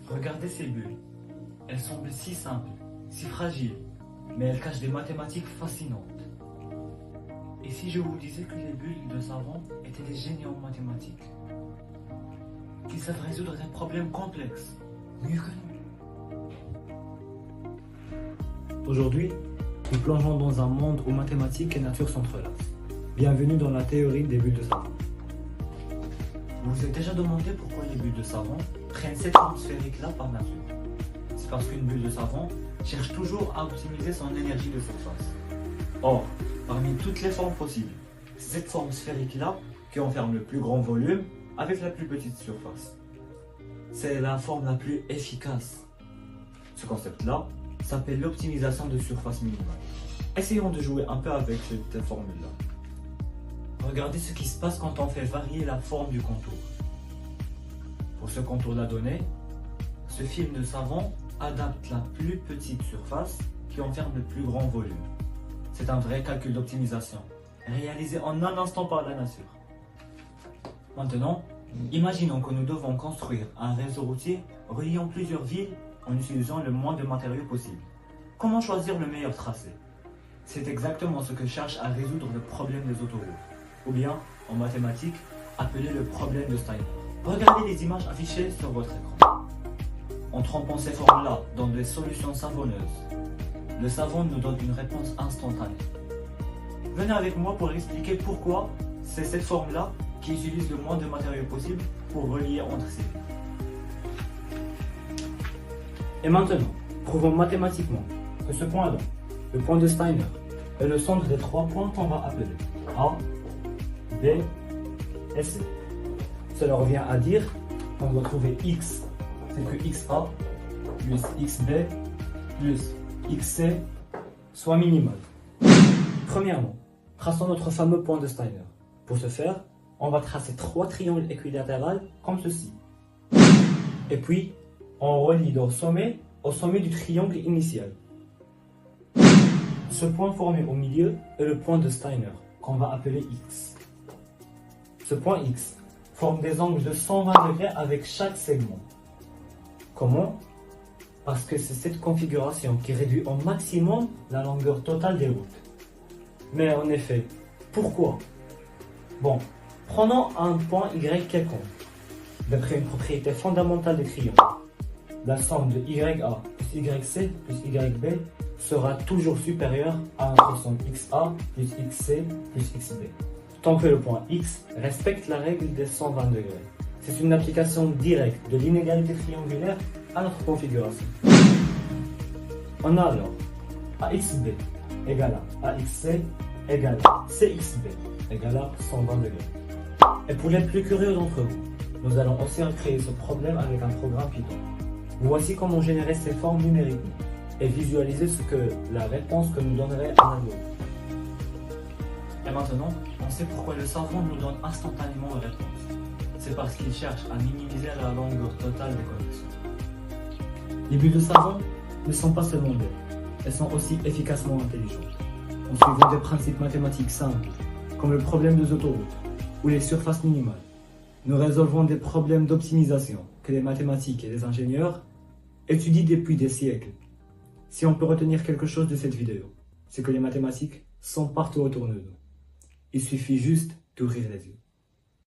Regardez ces bulles. Elles semblent si simples, si fragiles, mais elles cachent des mathématiques fascinantes. Et si je vous disais que les bulles de savon étaient des génies en mathématiques, qu'ils savent résoudre des problèmes complexes, mieux que nous. Aujourd'hui, nous plongeons dans un monde où mathématiques et nature s'entrelacent. Bienvenue dans la théorie des bulles de savon. Vous vous êtes déjà demandé pourquoi les bulles de savon prennent cette forme sphérique-là par nature. C'est parce qu'une bulle de savon cherche toujours à optimiser son énergie de surface. Or, parmi toutes les formes possibles, c'est cette forme sphérique-là qui enferme le plus grand volume avec la plus petite surface. C'est la forme la plus efficace. Ce concept-là s'appelle l'optimisation de surface minimale. Essayons de jouer un peu avec cette formule-là. Regardez ce qui se passe quand on fait varier la forme du contour. Pour ce contour-là donné, ce film de savon adapte la plus petite surface qui enferme le plus grand volume. C'est un vrai calcul d'optimisation, réalisé en un instant par la nature. Maintenant, imaginons que nous devons construire un réseau routier reliant plusieurs villes en utilisant le moins de matériaux possible. Comment choisir le meilleur tracé? C'est exactement ce que cherche à résoudre le problème des autoroutes, ou bien, en mathématiques, appelé le problème de Steiner. Regardez les images affichées sur votre écran. En trempant ces formes-là dans des solutions savonneuses, le savon nous donne une réponse instantanée. Venez avec moi pour expliquer pourquoi c'est cette forme-là qui utilise le moins de matériaux possible pour relier entre ces villes. Et maintenant, prouvons mathématiquement que ce point-là, le point de Steiner, est le centre des trois points qu'on va appeler A, B et C. Cela revient à dire qu'on doit trouver X, c'est que XA plus XB plus XC soit minimal. Premièrement, traçons notre fameux point de Steiner. Pour ce faire, on va tracer trois triangles équilatéraux comme ceci. Et puis, on relie leur sommet au sommet du triangle initial. Ce point formé au milieu est le point de Steiner, qu'on va appeler X. Ce point X forme des angles de 120 degrés avec chaque segment. Comment? Parce que c'est cette configuration qui réduit au maximum la longueur totale des routes. Mais en effet, pourquoi? Bon, prenons un point Y quelconque. D'après une propriété fondamentale des triangles, la somme de YA plus YC plus YB sera toujours supérieure à notre somme XA plus XC plus XB. Tant que le point X respecte la règle des 120 degrés. C'est une application directe de l'inégalité triangulaire à notre configuration. On a alors AXB égale à AXC égale à CXB égale à 120 degrés. Et pour les plus curieux d'entre vous, nous allons aussi recréer ce problème avec un programme Python. Voici comment générer ces formes numériquement et visualiser la réponse que nous donnerait un algorithme. Et maintenant, on sait pourquoi le savon nous donne instantanément une réponse. C'est parce qu'il cherche à minimiser la longueur totale des connexions. Les bulles de savon ne sont pas seulement belles, elles sont aussi efficacement intelligentes. En suivant des principes mathématiques simples, comme le problème des autoroutes ou les surfaces minimales, nous résolvons des problèmes d'optimisation que les mathématiques et les ingénieurs étudient depuis des siècles. Si on peut retenir quelque chose de cette vidéo, c'est que les mathématiques sont partout autour de nous. Il suffit juste d'ouvrir les yeux.